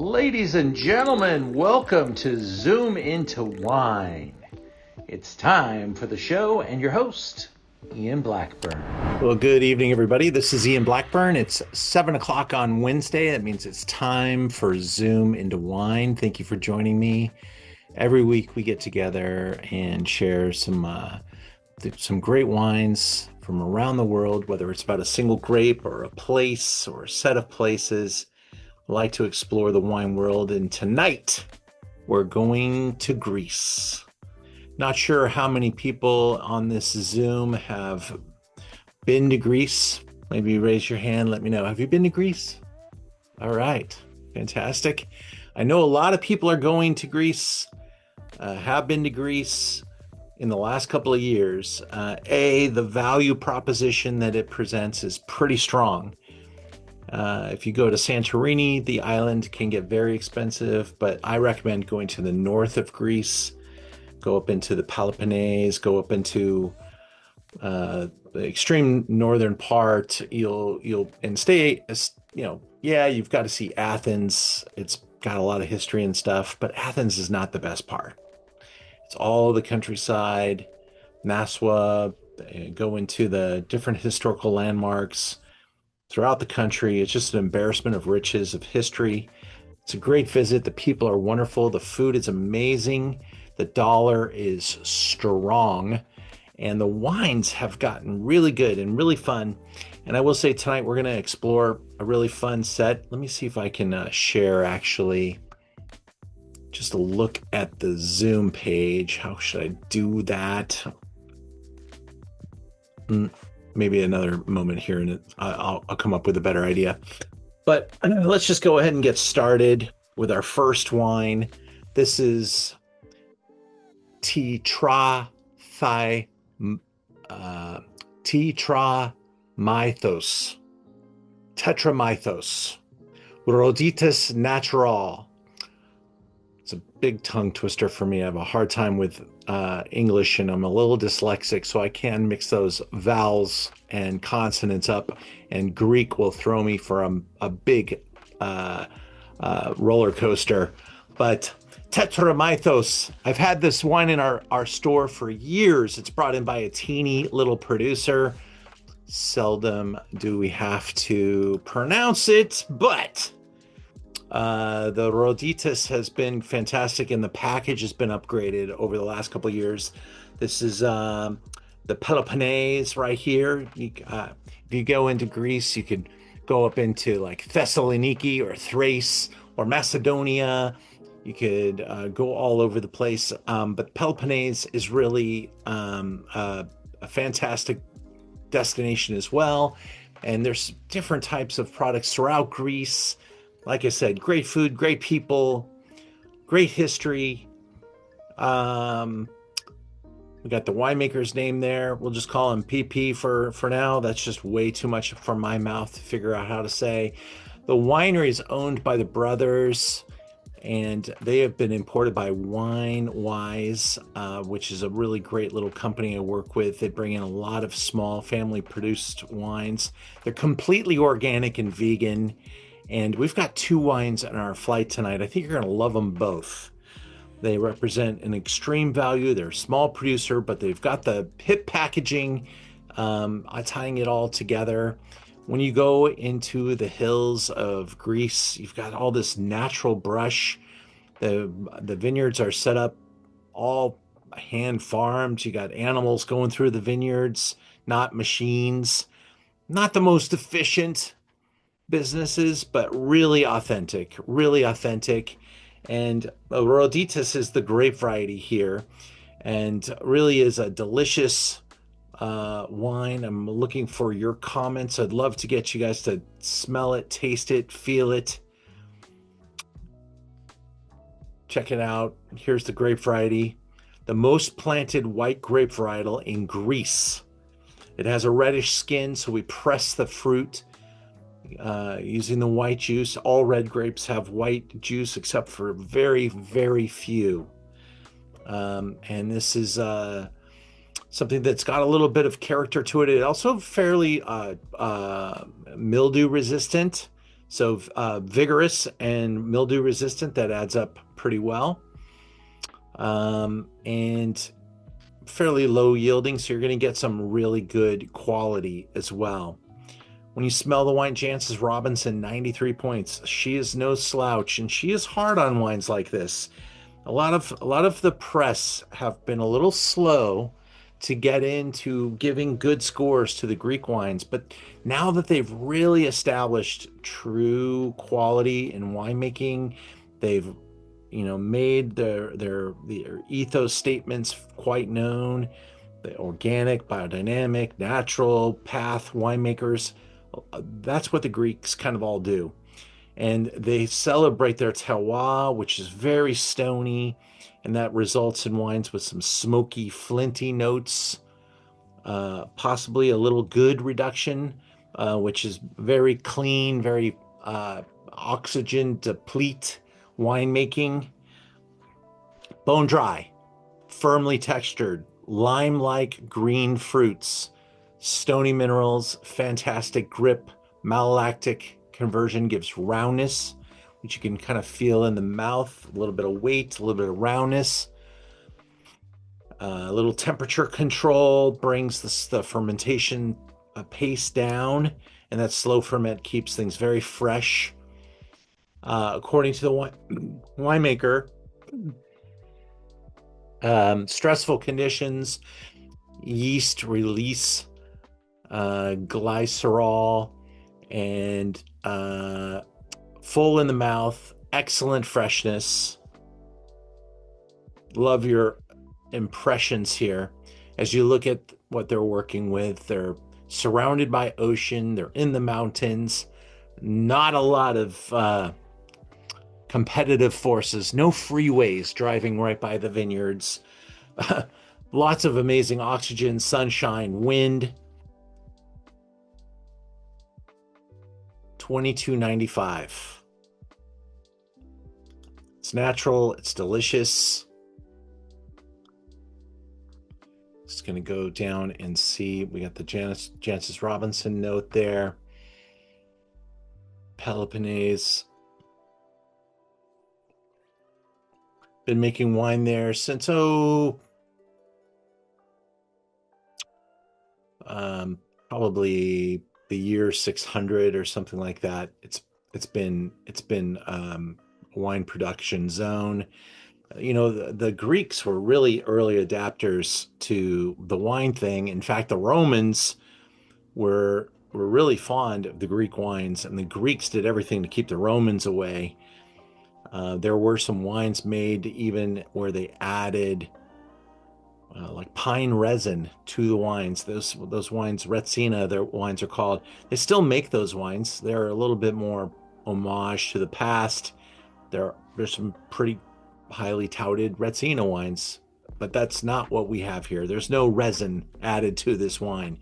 Ladies and gentlemen, welcome to Zoom into Wine. It's time for the show and your host, Ian Blackburn. Well, good evening, everybody. This is Ian Blackburn. It's 7 o'clock on Wednesday. That means it's time for Zoom into Wine. Thank you for joining me. Every week we get together and share some great wines from around the world, whether it's about a single grape or a place or a set of places. I like to explore the wine world, and tonight we're going to Greece. Not sure how many people on this Zoom have been to Greece. Maybe raise your hand, let me know. Have you been to Greece? All right, fantastic. I know a lot of people are going to Greece, have been to Greece in the last couple of years. The value proposition that it presents is pretty strong. If you go to Santorini, the island can get very expensive, but I recommend going to the north of Greece, go up into the Peloponnese, go up into the extreme northern part. You'll stay, you've got to see Athens. It's got a lot of history and stuff, but Athens is not the best part. It's all the countryside, Naoussa, go into the different historical landmarks throughout the country. It's just an embarrassment of riches, of history. It's a great visit. The people are wonderful. The food is amazing. The dollar is strong. And the wines have gotten really good and really fun. And I will say tonight we're going to explore a really fun set. Let me see if I can share actually just a look at the Zoom page. How should I do that? Maybe another moment here and I'll come up with a better idea. But let's just go ahead and get started with our first wine. This is Tetramythos. Tetramythos. Roditis natural. It's a big tongue twister for me. I have a hard time with English, and I'm a little dyslexic, so I can mix those vowels and consonants up, and Greek will throw me for a big roller coaster. But Tetramythos, I've had this wine in our store for years. It's brought in by a teeny little producer. Seldom do we have to pronounce it, but the Roditis has been fantastic, and the package has been upgraded over the last couple of years. This is the Peloponnese right here. If you go into Greece, you could go up into like Thessaloniki or Thrace or Macedonia. You could go all over the place. But Peloponnese is really a fantastic destination as well. And there's different types of products throughout Greece. Like I said, great food, great people, great history. We got the winemaker's name there. We'll just call him PP for now. That's just way too much for my mouth to figure out how to say. The winery is owned by the brothers, and they have been imported by WineWise, which is a really great little company I work with. They bring in a lot of small family-produced wines. They're completely organic and vegan. And we've got two wines on our flight tonight. I think you're going to love them both. They represent an extreme value. They're a small producer, but they've got the hip packaging, tying it all together. When you go into the hills of Greece, you've got all this natural brush. The vineyards are set up all hand farmed. You got animals going through the vineyards, not machines. Not the most efficient businesses, but really authentic. And Roditis is the grape variety here, and really is a delicious wine. I'm looking for your comments. I'd love to get you guys to smell it, taste it, feel it. Check it out. Here's the grape variety. The most planted white grape varietal in Greece. It has a reddish skin, so we press the fruit using the white juice. All red grapes have white juice except for very, very few. And this is something that's got a little bit of character to it. It also fairly mildew resistant. So vigorous and mildew resistant, that adds up pretty well. And fairly low yielding, so you're going to get some really good quality as well. When you smell the wine, Jancis Robinson, 93 points. She is no slouch, and she is hard on wines like this. A lot of the press have been a little slow to get into giving good scores to the Greek wines, but now that they've really established true quality in winemaking, they've made their ethos statements quite known. The organic, biodynamic, natural path winemakers. That's what the Greeks kind of all do. And they celebrate their terroir, which is very stony, and that results in wines with some smoky, flinty notes, possibly a little good reduction, which is very clean, very oxygen deplete winemaking. Bone dry, firmly textured, lime-like green fruits, stony minerals, fantastic grip, malolactic conversion gives roundness, which you can kind of feel in the mouth, a little bit of weight, a little bit of roundness. A little temperature control brings the fermentation pace down, and that slow ferment keeps things very fresh. According to the winemaker, stressful conditions, yeast release, glycerol, and full in the mouth, excellent freshness. Love your impressions here as you look at what they're working with. They're surrounded by ocean, they're in the mountains, not a lot of competitive forces, no freeways driving right by the vineyards. Lots of amazing oxygen, sunshine, wind. $22.95. It's natural, it's delicious. Just going to go down and see. We got the Jancis Robinson note there. Peloponnese. Been making wine there since probably the year 600 or something like that. It's been a wine production zone. The Greeks were really early adapters to the wine thing. In fact, the Romans were really fond of the Greek wines, and the Greeks did everything to keep the Romans away. There were some wines made even where they added like pine resin to the wines. Those wines, Retsina, their wines are called. They still make those wines. They're a little bit more homage to the past. There's some pretty highly touted Retsina wines, but that's not what we have here. There's no resin added to this wine.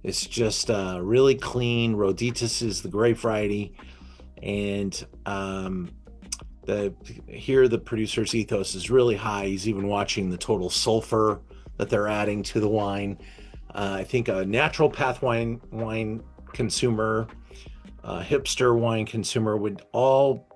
It's just really clean. Roditis is the grape variety, and the producer's ethos is really high. He's even watching the total sulfur that they're adding to the wine. I think a natural path wine consumer, hipster wine consumer would all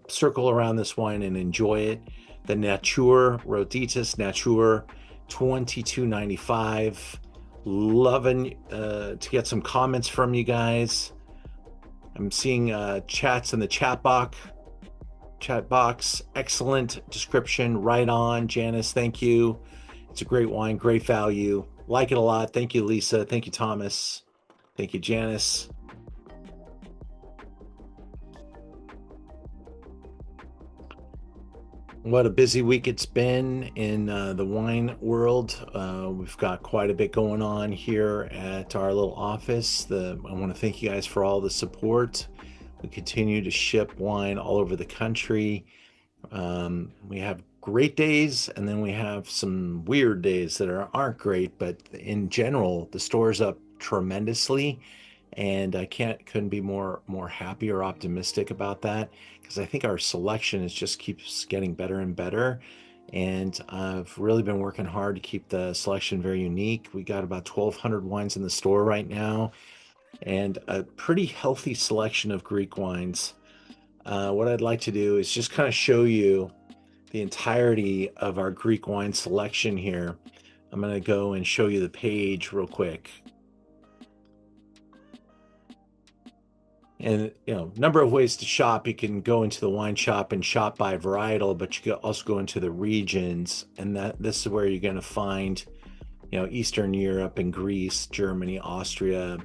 circle around this wine and enjoy it. The Natur, Roditis Natur, $22.95. Loving to get some comments from you guys. I'm seeing chats in the chat box. Excellent description, right on. Janice, thank you. It's a great wine, great value. Like it a lot. Thank you, Lisa. Thank you, Thomas. Thank you, Janice. What a busy week it's been in the wine world. We've got quite a bit going on here at our little office. I want to thank you guys for all the support. We continue to ship wine all over the country. We have great days, and then we have some weird days that aren't great, but in general, the store's up tremendously, and I couldn't be more happy or optimistic about that, because I think our selection just keeps getting better and better, and I've really been working hard to keep the selection very unique. We got about 1,200 wines in the store right now. and a pretty healthy selection of Greek wines. What I'd like to do is just kind of show you the entirety of our Greek wine selection here. I'm going to go and show you the page real quick. And, number of ways to shop. You can go into the wine shop and shop by varietal, but you can also go into the regions, and this is where you're going to find, Eastern Europe and Greece, Germany, Austria.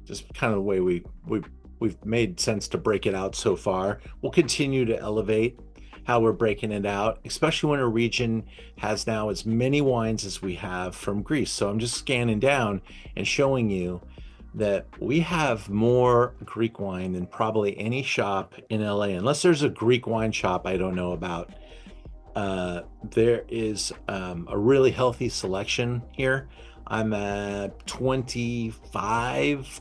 Just kind of the way we've made sense to break it out so far. We'll continue to elevate how we're breaking it out, especially when a region has now as many wines as we have from Greece. So I'm just scanning down and showing you that we have more Greek wine than probably any shop in LA, unless there's a Greek wine shop I don't know about. There is a really healthy selection here. I'm at 25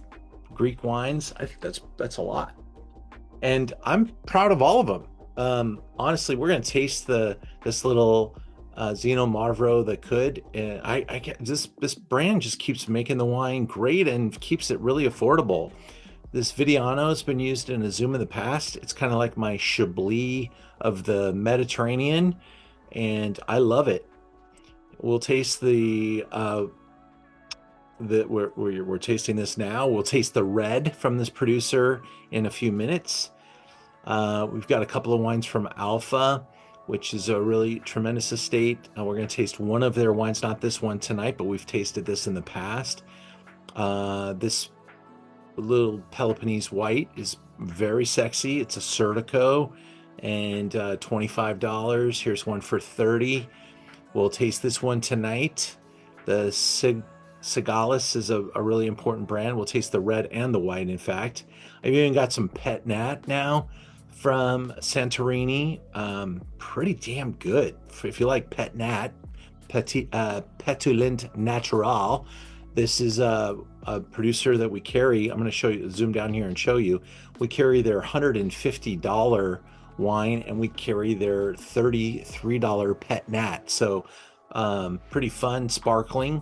Greek wines. I think that's a lot, and I'm proud of all of them. Honestly, we're gonna taste this little Xinomavro that could, and I get this brand just keeps making the wine great and keeps it really affordable. This Vidiano has been used in a Zoom in the past. It's kind of like my Chablis of the Mediterranean, and I love it. We'll taste we're tasting this now. We'll taste the red from this producer in a few minutes. We've got a couple of wines from Alpha, which is a really tremendous estate. We're going to taste one of their wines, not this one tonight, but we've tasted this in the past. This little Peloponnese white is very sexy. It's Assyrtiko, and $25. Here's one for $30. We'll taste this one tonight. The Sigalas is a really important brand. We'll taste the red and the white, in fact. I've even got some Pet Nat now from Santorini. Pretty damn good. If you like Pet Nat, Petulant Natural. This is a producer that we carry. I'm going to show you, zoom down here and show you. We carry their $150 wine, and we carry their $33 Pet Nat. So pretty fun, sparkling.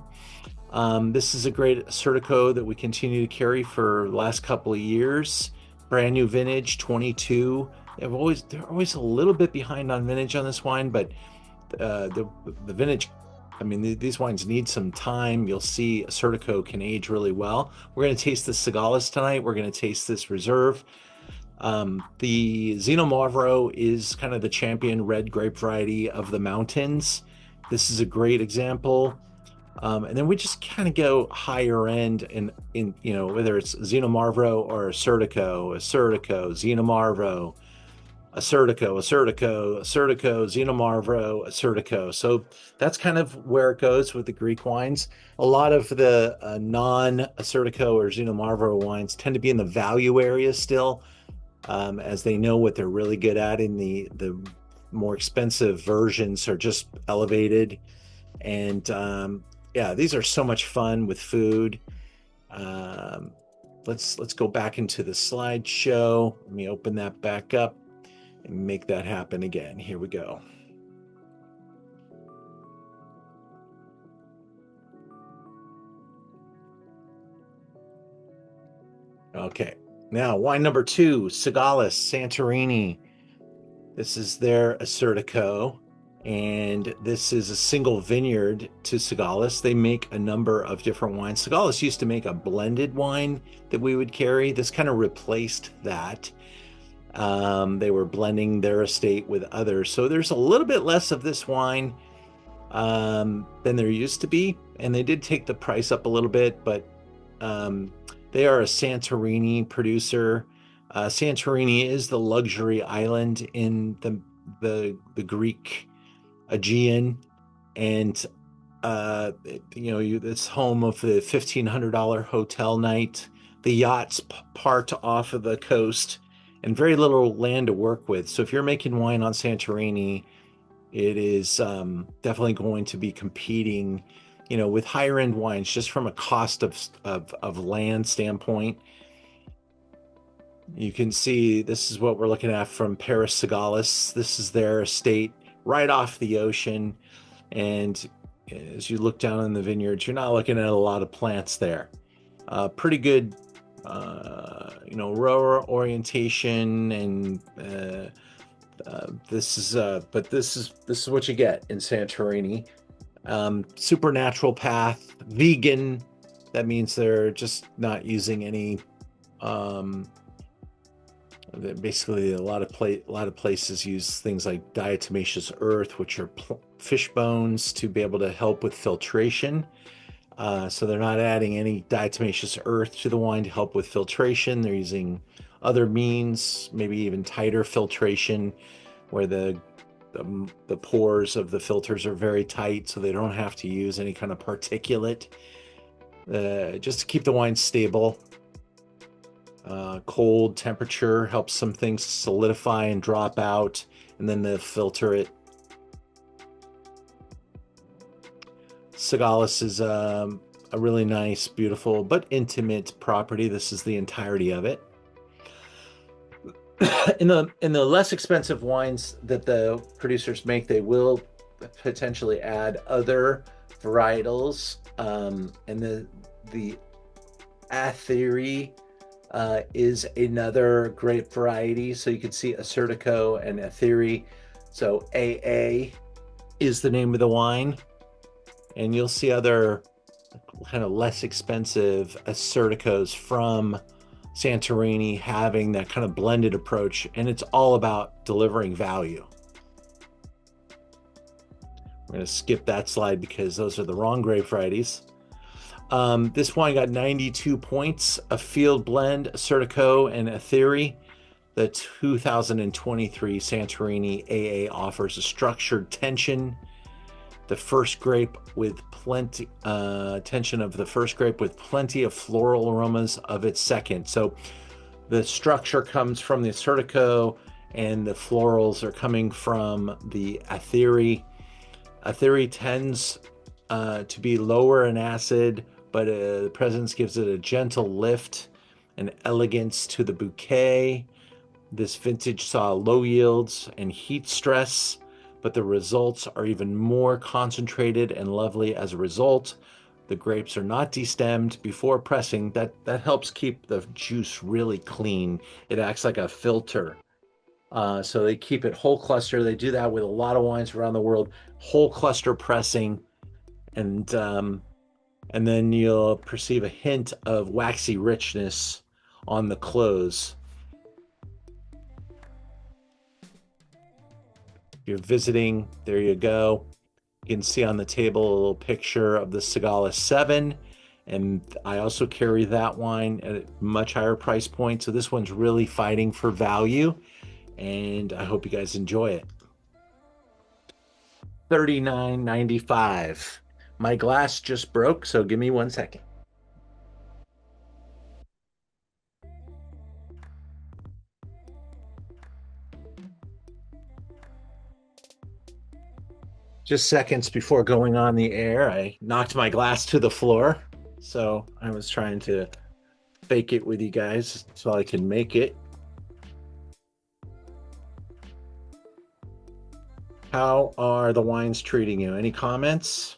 This is a great Assyrtiko that we continue to carry for the last couple of years. Brand new vintage, 22. They're always a little bit behind on vintage on this wine, but the vintage, I mean, these wines need some time. You'll see Assyrtiko can age really well. We're going to taste the Sigalas tonight. We're going to taste this Reserve. The Xinomavro is kind of the champion red grape variety of the mountains. This is a great example. And then we just kind of go higher end in whether it's Xinomavro or Assyrtiko, Xinomavro, Assyrtiko, Xinomavro, Assyrtiko. So that's kind of where it goes with the Greek wines. A lot of the non-Assyrtiko or Xinomavro wines tend to be in the value area still, as they know what they're really good at. In the more expensive versions are just elevated. And yeah, these are so much fun with food. Let's go back into the slideshow. Let me open that back up and make that happen again. Here we go. Okay, now wine number 2, Sigalas, Santorini. This is their Assyrtiko, and this is a single vineyard to Sigalas. They make a number of different wines. Sigalas used to make a blended wine that we would carry. This kind of replaced that. They were blending their estate with others. So there's a little bit less of this wine than there used to be. And they did take the price up a little bit, but they are a Santorini producer. Santorini is the luxury island in the Greek Aegean, and it's home of the $1,500 hotel night. The yachts part off of the coast, and very little land to work with. So if you're making wine on Santorini, it is definitely going to be competing, with higher end wines, just from a cost of land standpoint. You can see this is what we're looking at from Paris Sigalas. This is their estate right off the ocean. And as you look down in the vineyards, you're not looking at a lot of plants there. Pretty good, rower orientation, and this is what you get in Santorini. Supernatural path, vegan. That means they're just not using any. Basically, a lot of places use things like diatomaceous earth, which are fish bones, to be able to help with filtration. So they're not adding any diatomaceous earth to the wine to help with filtration. They're using other means, maybe even tighter filtration, where the pores of the filters are very tight, so they don't have to use any kind of particulate, just to keep the wine stable. Cold temperature helps some things solidify and drop out, and then they'll filter it. Sigalas is a really nice, beautiful, but intimate property. This is the entirety of it. In the less expensive wines that the producers make, they will potentially add other varietals. And the Athriti is another grape variety. So you can see Assyrtiko and Athriti. So AA is the name of the wine. And you'll see other kind of less expensive Assyrtikos from Santorini having that kind of blended approach, and it's all about delivering value. We're going to skip that slide because those are the wrong grape varieties. This wine got 92 points, a field blend, Assyrtiko and Athriti. The 2023 Santorini AA offers a structured tension. The first grape with plenty tension of the first grape with plenty of floral aromas of its second. So the structure comes from the Assyrtiko, and the florals are coming from the Athriti. Athriti tends to be lower in acid, but the presence gives it a gentle lift and elegance to the bouquet. This vintage saw low yields and heat stress, but the results are even more concentrated and lovely as a result. The grapes are not destemmed before pressing. That helps keep the juice really clean. It acts like a filter. So they keep it whole cluster. They do that with a lot of wines around the world, whole cluster pressing, and then you'll perceive a hint of waxy richness on the close. If you're visiting, there you go. You can see on the table a little picture of the Sigalas 7, and I also carry that wine at a much higher price point. So this one's really fighting for value, and I hope you guys enjoy it. $39.95. My glass just broke, so give me 1 second. Just seconds before going on the air, I knocked my glass to the floor. So I was trying to fake it with you guys so I can make it. How are the wines treating you? Any comments?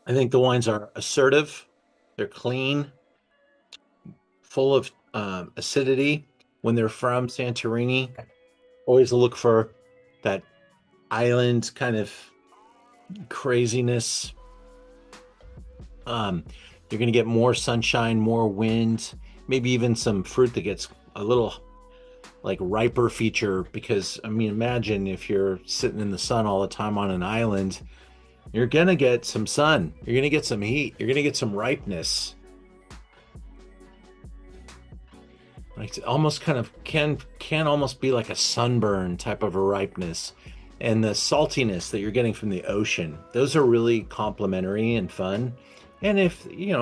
I think the wines are assertive. They're clean, full of acidity. When they're from Santorini, always look for that island kind of craziness. You're going to get more sunshine, more wind, maybe even some fruit that gets a little like riper feature, because I mean, imagine if you're sitting in the sun all the time on an island, you're going to get some sun, you're going to get some heat, you're going to get some ripeness. Like, it almost kind of can almost be like a sunburn type of a ripeness. And the saltiness that you're getting from the ocean, those are really complementary and fun. And if, you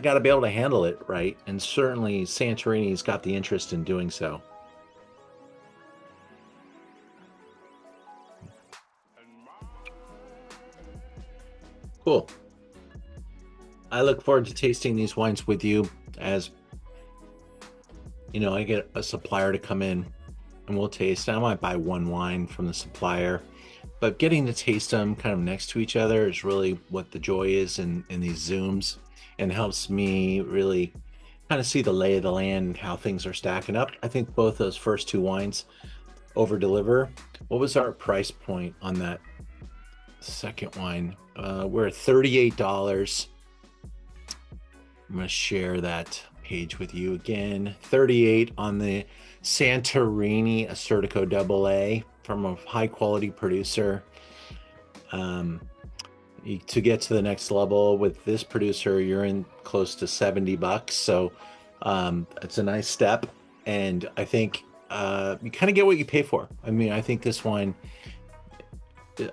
got to be able to handle it right. And certainly Santorini's got the interest in doing so. Cool. I look forward to tasting these wines with you as, I get a supplier to come in and we'll taste. I might buy one wine from the supplier, but getting to taste them kind of next to each other is really what the joy is in these Zooms, and helps me really kind of see the lay of the land and how things are stacking up. I think both those first two wines over deliver. What was our price point on that second wine? We're at $38. I'm going to share that page with you again. 38 on the Santorini Assyrtiko AA from a high quality producer. To get to the next level with this producer, you're in close to $70. So it's a nice step, and I think you kind of get what you pay for. I mean, I think this wine,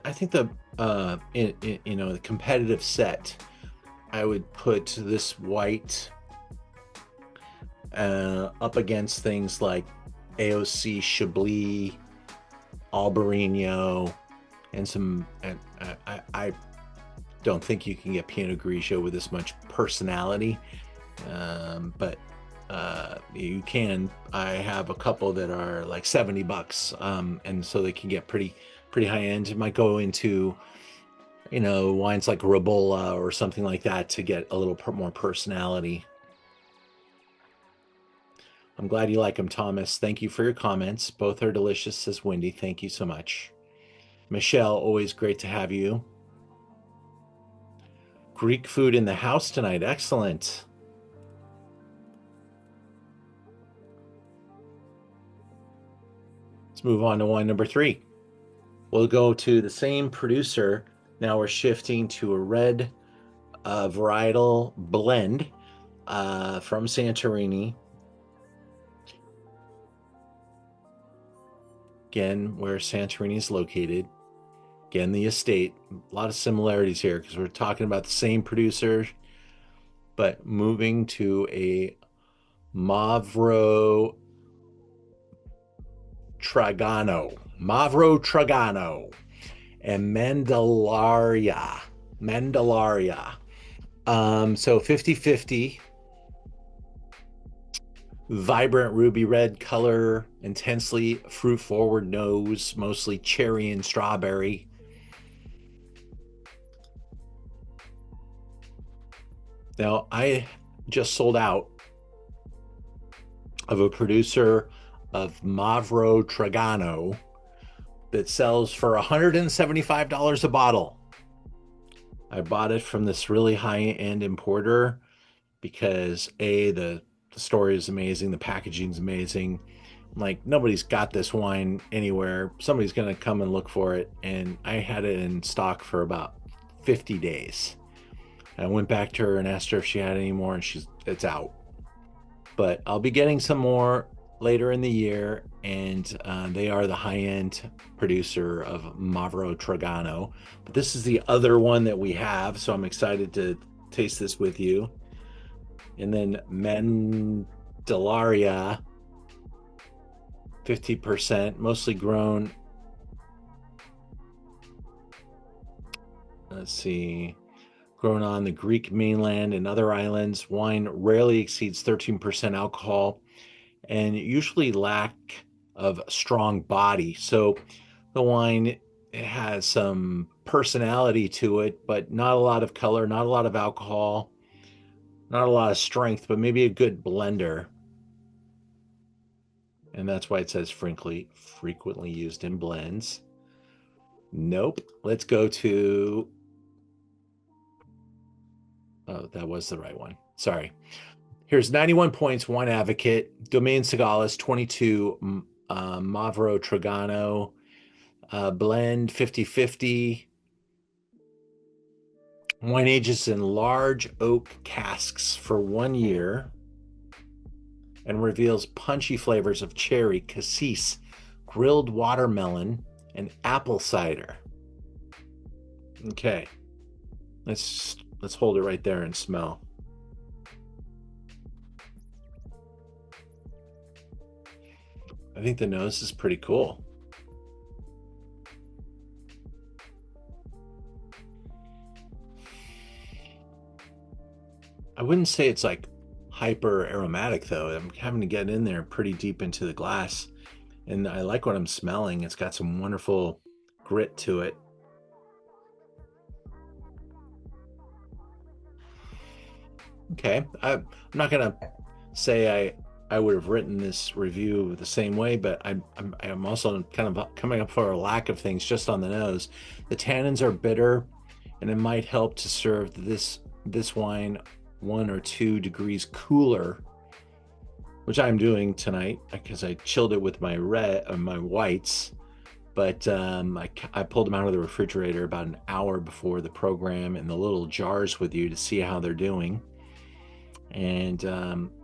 I think the the competitive set, I would put this white up against things like AOC Chablis, Albarino, and some. I don't think you can get Pinot Grigio with this much personality, but you can. I have a couple that are like $70, and so they can get pretty high end. It might go into wines like Ribolla or something like that to get a little more personality. I'm glad you like them, Thomas. Thank you for your comments. Both are delicious, says Wendy. Thank you so much. Michelle, always great to have you. Greek food in the house tonight. Excellent. Let's move on to wine number 3. We'll go to the same producer. Now we're shifting to a red varietal blend from Santorini. Again, where Santorini is located. Again, the estate. A lot of similarities here because we're talking about the same producer, but moving to a Mavrotragano and Mandrilaria. So 50-50. Vibrant ruby red color, intensely fruit forward nose, mostly cherry and strawberry. Now, I just sold out of a producer of Mavrotragano that sells for $175 a bottle. I bought it from this really high-end importer because the story is amazing, the packaging is amazing. Like, nobody's got this wine anywhere. Somebody's going to come and look for it, and I had it in stock for about 50 days. I went back to her and asked her if she had any more, and it's out. But I'll be getting some more later in the year, and they are the high-end producer of Mavrotragano. But this is the other one that we have, so I'm excited to taste this with you. And then Mandrilaria, 50%, mostly grown. Let's see. Grown on the Greek mainland and other islands. Wine rarely exceeds 13% alcohol and usually lack of strong body. So the wine, it has some personality to it, but not a lot of color, not a lot of alcohol, not a lot of strength, but maybe a good blender. And that's why it says frequently used in blends. Nope. Let's go to... Oh, that was the right one. Sorry. Here's 91 points, Wine Advocate, Domaine Sigalas, 22, Mavrotragano, blend 50-50. Wine ages in large oak casks for 1 year and reveals punchy flavors of cherry, cassis, grilled watermelon, and apple cider. Okay. Let's hold it right there and smell. I think the nose is pretty cool. I wouldn't say it's like hyper aromatic though. I'm having to get in there pretty deep into the glass. And I like what I'm smelling. It's got some wonderful grit to it. Okay, I'm not gonna say I would have written this review the same way, but I'm also kind of coming up for a lack of things just on the nose. The tannins are bitter, and it might help to serve this wine 1 or 2 degrees cooler, which I'm doing tonight because I chilled it with my my whites. But I pulled them out of the refrigerator about an hour before the program in the little jars with you to see how they're doing. And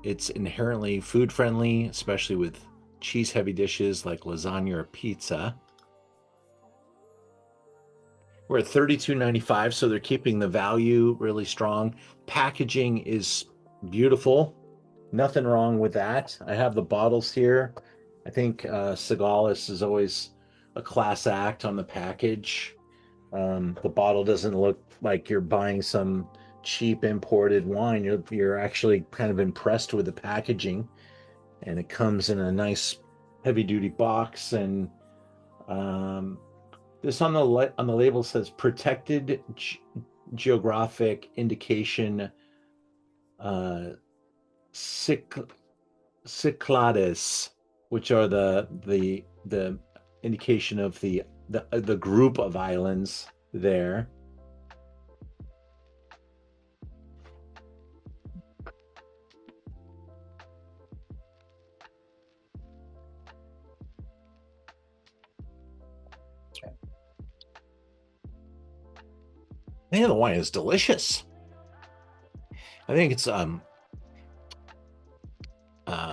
it's inherently food friendly, especially with cheese heavy dishes like lasagna or pizza. We're at $32.95, so they're keeping the value really strong. Packaging is beautiful. Nothing wrong with that. I have the bottles here. I think Sigalas is always a class act on the package. The bottle doesn't look like you're buying some cheap imported wine. You're actually kind of impressed with the packaging, and it comes in a nice heavy duty box. And this on the label says protected geographic indication Cyclades, which are the indication of the group of islands there. Man, the wine is delicious. I think it's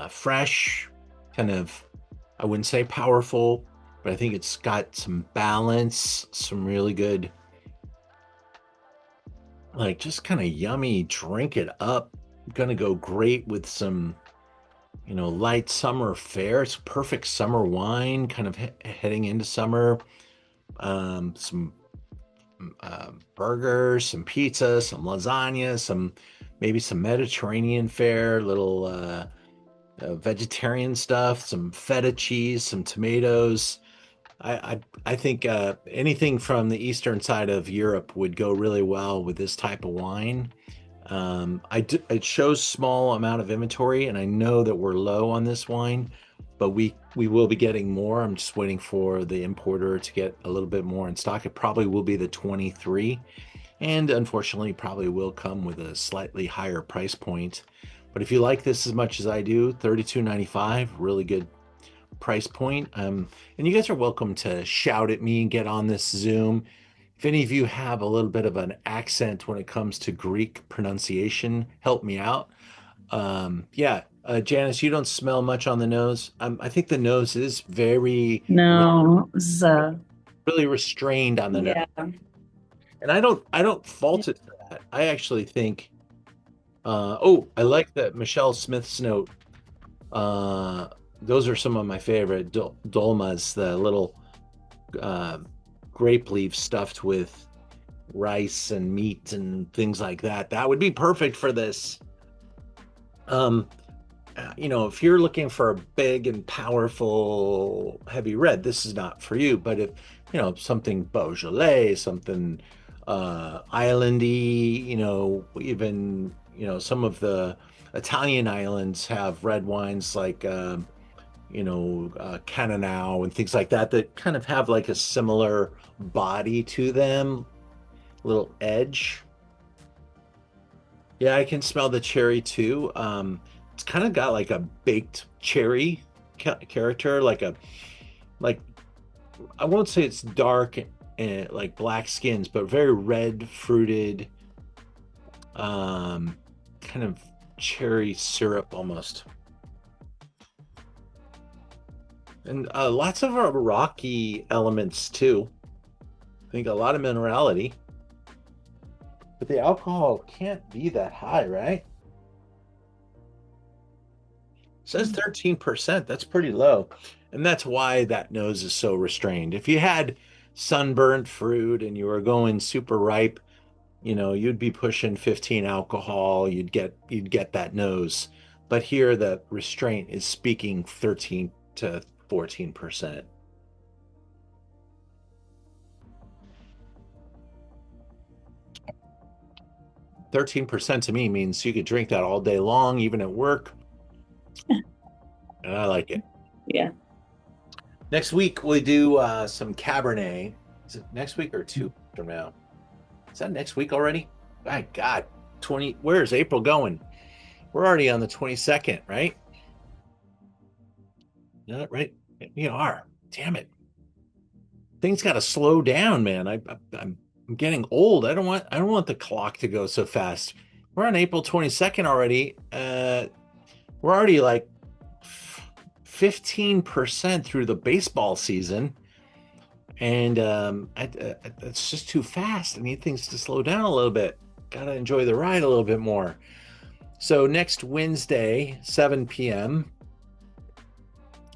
fresh, kind of, I wouldn't say powerful, but I think it's got some balance, some really good, like just kind of yummy, drink it up. Gonna go great with some, light summer fare. It's perfect summer wine, kind of heading into summer. Some burgers, some pizza, some lasagna, maybe some Mediterranean fare, little vegetarian stuff, some feta cheese, some tomatoes. I think anything from the eastern side of Europe would go really well with this type of wine. It shows small amount of inventory, and I know that we're low on this wine, but we will be getting more. I'm just waiting for the importer to get a little bit more in stock. It probably will be the 23, and unfortunately probably will come with a slightly higher price point. But if you like this as much as I do, $32.95, really good price point. And you guys are welcome to shout at me and get on this Zoom. If any of you have a little bit of an accent when it comes to Greek pronunciation, help me out. Yeah, Janice, you don't smell much on the nose. I think the nose is No, really restrained on the nose, yeah. and I don't fault it for that. I actually think. Oh, I like that Michelle Smith's note. Those are some of my favorite dolmas, the little grape leaf stuffed with rice and meat and things like that. That would be perfect for this. If you're looking for a big and powerful heavy red, this is not for you. But if something Beaujolais, something islandy, even some of the Italian islands have red wines like Cannonau and things like that kind of have like a similar body to them, little edge. Yeah, I can smell the cherry too. It's kind of got like a baked cherry character, like I won't say it's dark and like black skins, but very red fruited, kind of cherry syrup almost. And lots of rocky elements too. I think a lot of minerality. But the alcohol can't be that high, right? It says 13%. That's pretty low. And that's why that nose is so restrained. If you had sunburnt fruit and you were going super ripe, you'd be pushing 15 alcohol, you'd get that nose. But here the restraint is speaking 13 to 14%. %13 to me means you could drink that all day long, even at work. And I like it. Yeah. Next week, we do some Cabernet. Is it next week or 2 from now? Is that next week already? My God, where's April going? We're already on the 22nd, right? No, right? We are. Damn it. Things got to slow down, man. I'm getting old. I don't want the clock to go so fast. We're on April 22nd already. We're already like 15% through the baseball season. And it's just too fast. I need things to slow down a little bit. Got to enjoy the ride a little bit more. So next Wednesday, 7 p.m.,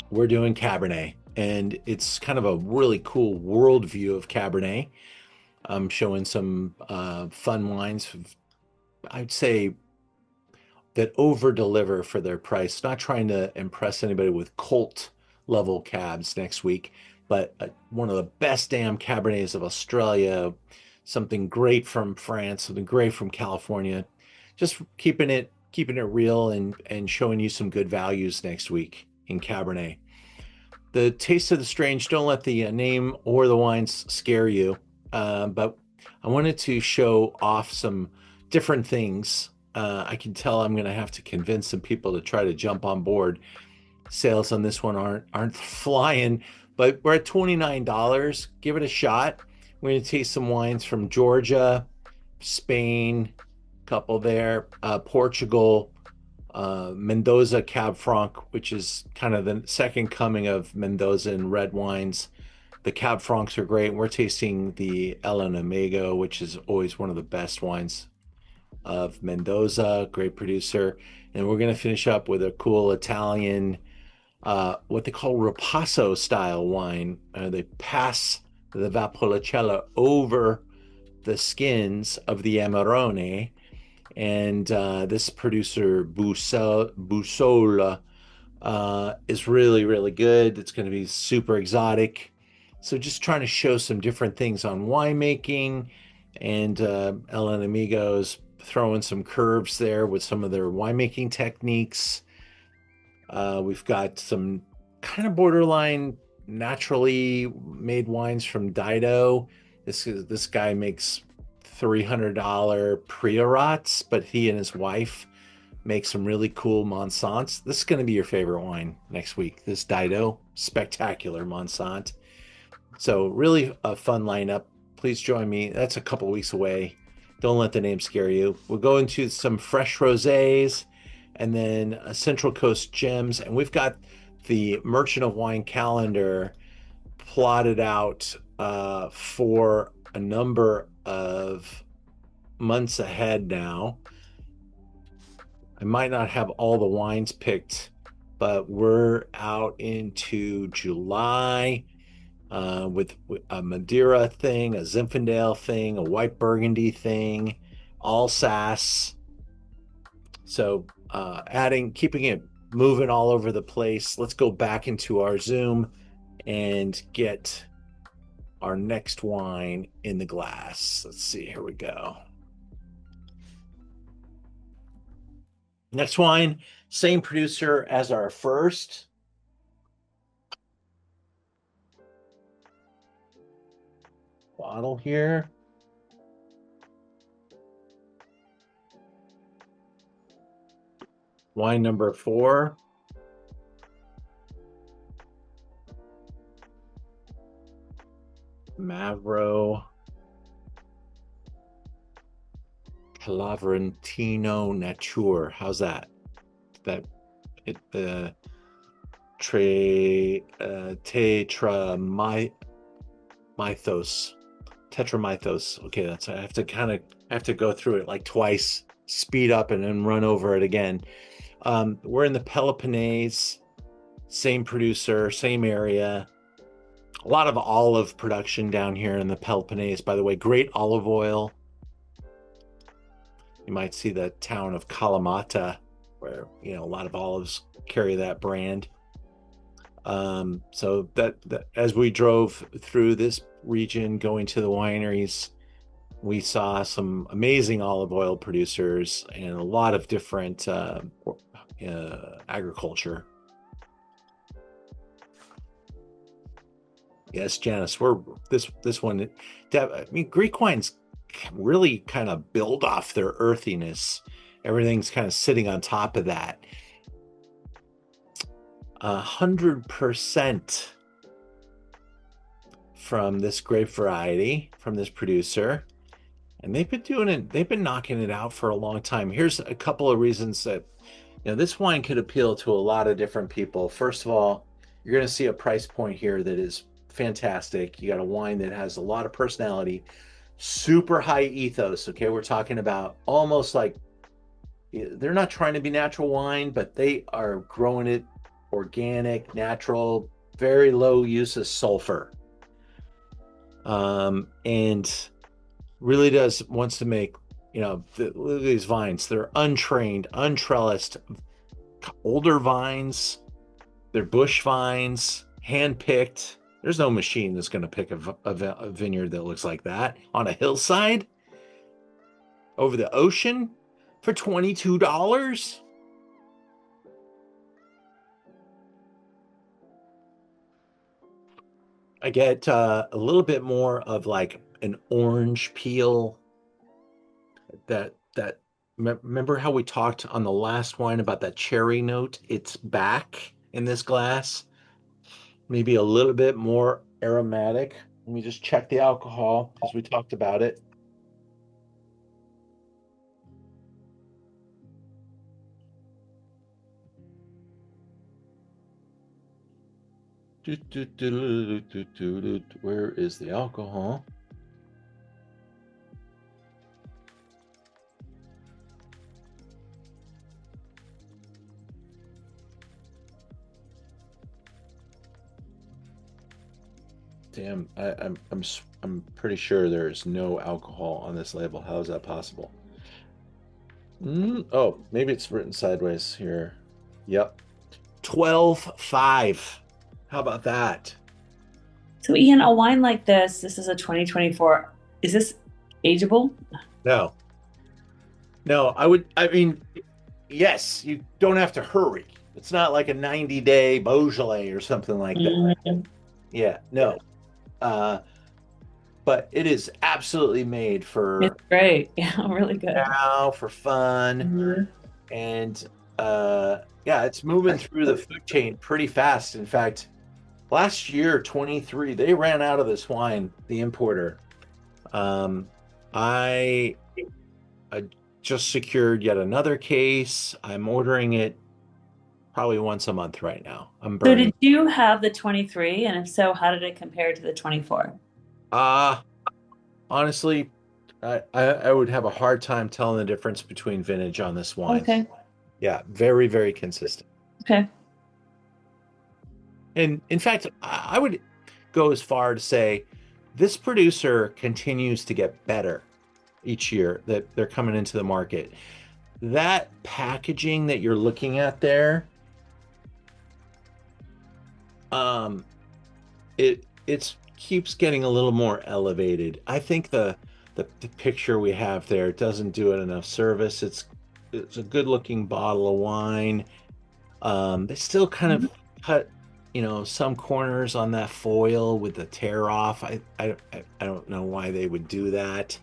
we're doing Cabernet. And it's kind of a really cool worldview of Cabernet. I'm showing some fun wines, I'd say, that over-deliver for their price. Not trying to impress anybody with cult-level cabs next week, but one of the best damn Cabernets of Australia, something great from France, something great from California. Just keeping it real and showing you some good values next week in Cabernet. The Taste of the Strange, don't let the name or the wines scare you, but I wanted to show off some different things. I can tell I'm going to have to convince some people to try to jump on board. Sales on this one aren't flying, but we're at $29. Give it a shot. We're going to taste some wines from Georgia, Spain, a couple there, Portugal, Mendoza Cab Franc, which is kind of the second coming of Mendoza in red wines. The Cab Francs are great. We're tasting the El Enemigo, which is always one of the best wines of Mendoza, great producer. And we're going to finish up with a cool Italian, what they call Ripasso style wine. They pass the Valpolicella over the skins of the Amarone. And this producer, Bussola, is really, really good. It's going to be super exotic. So just trying to show some different things on winemaking, and El Enemigo's throwing some curves there with some of their winemaking techniques. We've got some kind of borderline naturally made wines from Dido. This guy makes $300 Priorates, but he and his wife make some really cool Monsants. This is going to be your favorite wine next week. This Dido, spectacular Monsant. So really a fun lineup. Please join me. That's a couple weeks away. Don't let the name scare you. We'll go into some fresh rosés and then Central Coast gems. And we've got the Merchant of Wine calendar plotted out for a number of months ahead now. I might not have all the wines picked, but we're out into July with a Madeira thing, a Zinfandel thing, a white Burgundy thing, Alsace. So keeping it moving all over the place. Let's go back into our Zoom and get our next wine in the glass. Let's see, here we go. Next wine, same producer as our first. Bottle here. Wine number 4. Mavro. Kalavrytino Natur. How's that? Tetramythos. Okay, I have to go through it like twice, speed up and then run over it again. We're in the Peloponnese, same producer, same area. A lot of olive production down here in the Peloponnese, by the way. Great olive oil. You might see the town of Kalamata, where a lot of olives carry that brand. So that as we drove through this region going to the wineries, we saw some amazing olive oil producers and a lot of different agriculture. Yes, Janice, we're this one. I mean, Greek wines really kind of build off their earthiness. Everything's kind of sitting on top of that. 100% from this grape variety, from this producer. And they've been doing it, they've been knocking it out for a long time. Here's a couple of reasons that this wine could appeal to a lot of different people. First of all, you're going to see a price point here that is fantastic. You got a wine that has a lot of personality, super high ethos. Okay, we're talking about almost like they're not trying to be natural wine, but they are growing it organic, natural, very low use of sulfur. And really wants to make, look at these vines. They're untrained, untrellised, older vines. They're bush vines, hand-picked. There's no machine that's going to pick a vineyard that looks like that on a hillside over the ocean for $22. I get a little bit more of like an orange peel. Remember how we talked on the last wine about that cherry note? It's back in this glass. Maybe a little bit more aromatic. Let me just check the alcohol because we talked about it. Where is the alcohol? Damn, I'm pretty sure there's no alcohol on this label. How is that possible? Oh, maybe it's written sideways here. Yep. 12.5. How about that? So Ian, a wine like this is a 2024. Is this ageable? No. No, I mean, yes, you don't have to hurry. It's not like a 90-day Beaujolais or something like that. Yeah, no. But it is absolutely made for It's great. Yeah, really good. now, for fun. And yeah, it's moving through the food chain pretty fast. In fact, last year, 23, they ran out of this wine, the importer. I just secured yet another case. I'm ordering it probably once a month right now. I'm So burning. did you have the 23? And if so, how did it compare to the 24? Honestly, I would have a hard time telling the difference between vintage on this wine. Okay. Yeah, very, very consistent. Okay. And in fact, I would go as far to say this producer continues to get better each year that they're coming into the market. That packaging that you're looking at there, it keeps getting a little more elevated. I think the picture we have there doesn't do it enough service. It's a good looking bottle of wine. They still kind of cut, some corners on that foil with the tear off. I don't know why they would do that.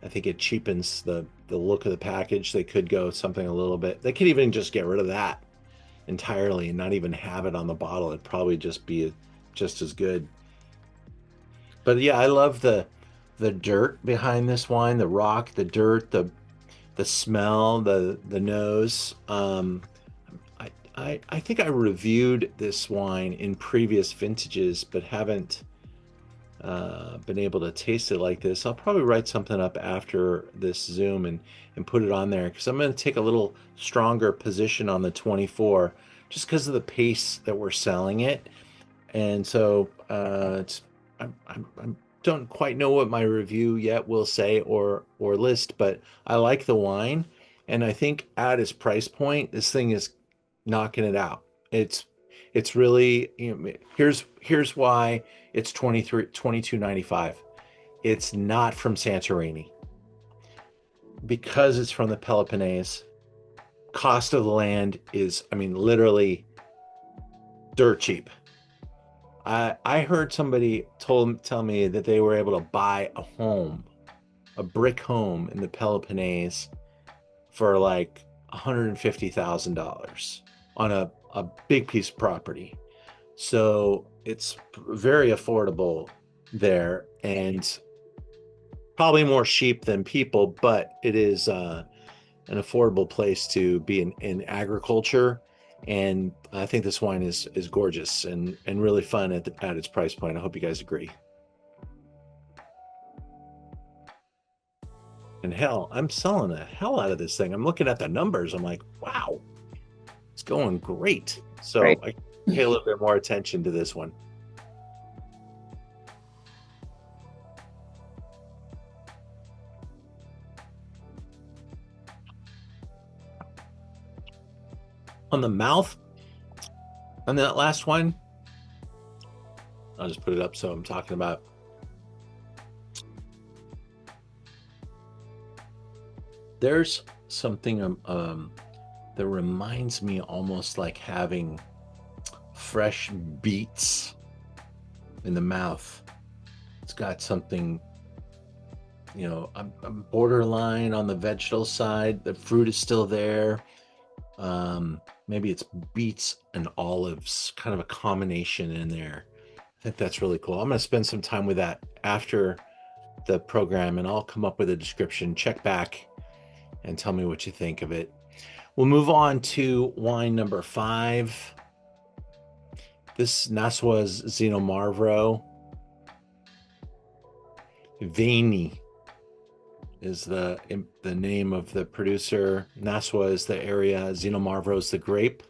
I think it cheapens the look of the package. They could go something a little bit. They could even just get rid of that entirely and not even have it on the bottle. It'd probably just be just as good. But yeah, I love the dirt behind this wine, the rock, the dirt, the smell, the nose. I think I reviewed this wine in previous vintages, but haven't been able to taste it like this. I'll probably write something up after this Zoom and put it on there because I'm going to take a little stronger position on the 24 just because of the pace that we're selling it. And so I don't quite know what my review yet will say or list, but I like the wine, and I think at its price point, this thing is knocking it out. It's really, here's why it's 22.95. It's not from Santorini because it's from the Peloponnese. Cost of the land is, I mean, literally dirt cheap. I heard somebody tell me that they were able to buy a brick home in the Peloponnese for like $150,000 on a big piece of property. So it's very affordable there, and probably more sheep than people, but it is an affordable place to be in agriculture. And I think this wine is gorgeous and really fun at its price point. I hope you guys agree. And hell, I'm selling the hell out of this thing. I'm looking at the numbers. I'm like, wow, it's going great. So Great. I pay a little bit more attention to this one. On the mouth, on that last one, I'll just put it up so I'm talking about. There's something that reminds me almost like having fresh beets in the mouth. It's got something, a borderline on the vegetable side. The fruit is still there. Maybe it's beets and olives, kind of a combination in there. I think that's really cool. I'm going to spend some time with that after the program, and I'll come up with a description. Check back and tell me what you think of it. We'll move on to wine number 5. This Naoussa Xinomavro. VAENI is the name of the producer. Naoussa is the area. Xinomavro is the grape.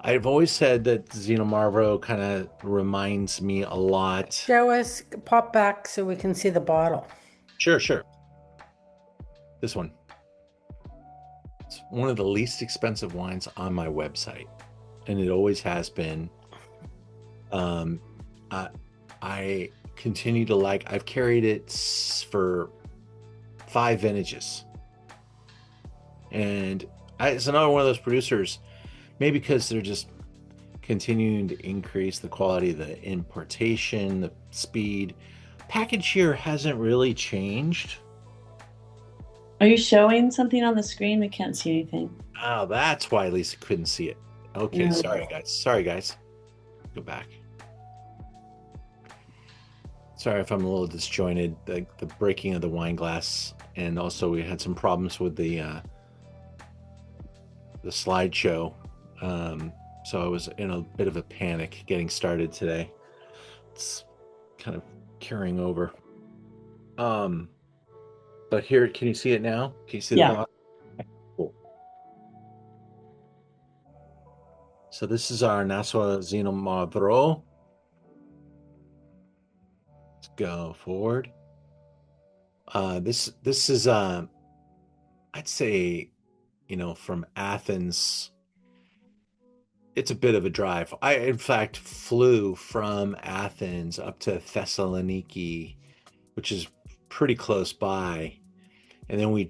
I've always said that Xinomavro kind of reminds me a lot. Show us, pop back so we can see the bottle. Sure. This one. It's one of the least expensive wines on my website, and it always has been. I continue to like. I've carried it for 5 vintages, and it's another one of those producers. Maybe because they're just continuing to increase the quality of the importation, the speed. Package here hasn't really changed. Are you showing something on the screen? We can't see anything. Oh, that's why Lisa couldn't see it. Okay, Yeah. Sorry, guys. Go back. Sorry if I'm a little disjointed. The breaking of the wine glass, and also we had some problems with the slideshow. So I was in a bit of a panic getting started today. It's kind of carrying over. But here, can you see it now? Can you see the bottle? Cool. So this is our Naoussa Xinomavro. Let's go forward. This is I'd say, from Athens. It's a bit of a drive. I, in fact, flew from Athens up to Thessaloniki, which is pretty close by. And then we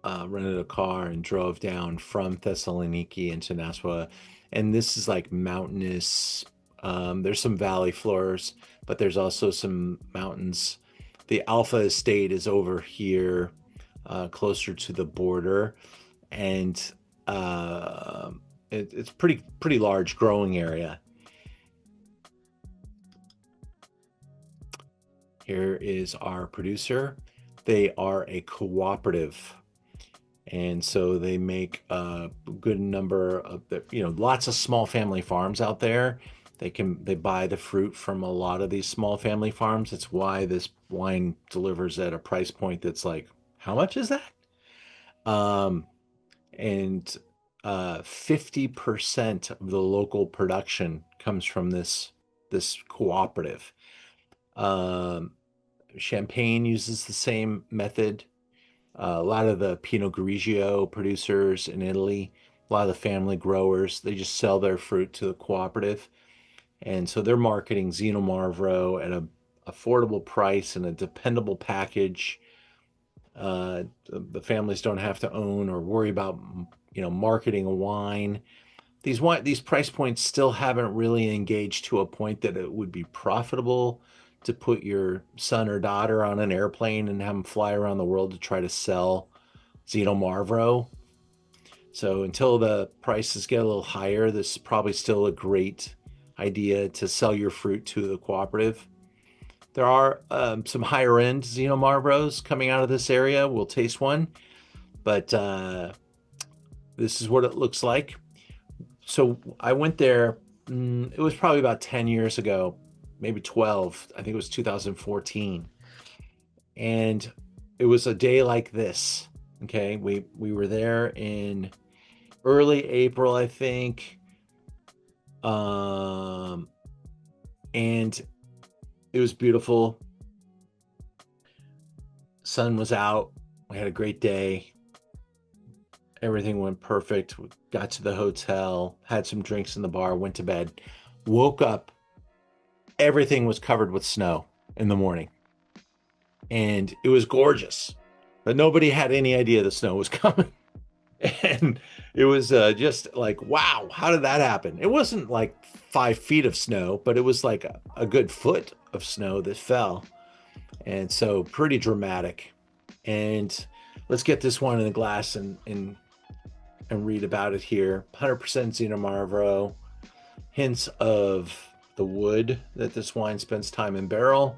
rented a car and drove down from Thessaloniki into Naoussa. And this is like mountainous. There's some valley floors, but there's also some mountains. The Alpha Estate is over here, closer to the border. And it's pretty large growing area. Here is our producer. They are a cooperative, and so they make a good number of lots of small family farms out there. They buy the fruit from a lot of these small family farms. It's why this wine delivers at a price point that's like, how much is that? And 50% of the local production comes from this cooperative. Champagne uses the same method. A lot of the Pinot Grigio producers in Italy a lot of the family growers, they just sell their fruit to the cooperative. And so they're marketing Xinomavro at a affordable price and a dependable package. The families don't have to own or worry about, marketing a wine. These price points still haven't really engaged to a point that it would be profitable to put your son or daughter on an airplane and have them fly around the world to try to sell Xinomavro. So until the prices get a little higher, this is probably still a great idea to sell your fruit to the cooperative. There are some higher end Xinomavros coming out of this area. We'll taste one, but this is what it looks like. So I went there, it was probably about 10 years ago, maybe 12. I think it was 2014. And it was a day like this. Okay, we were there in early April, I think. And it was beautiful. Sun was out. We had a great day. Everything went perfect. We got to the hotel, had some drinks in the bar, went to bed, woke up. Everything was covered with snow in the morning. And it was gorgeous. But nobody had any idea the snow was coming. And it was just like, wow, how did that happen? It wasn't like 5 feet of snow, but it was like a good foot of snow that fell. And so pretty dramatic. And let's get this one in the glass and read about it here. 100% Xinomavro. Hints of the wood that this wine spends time in barrel.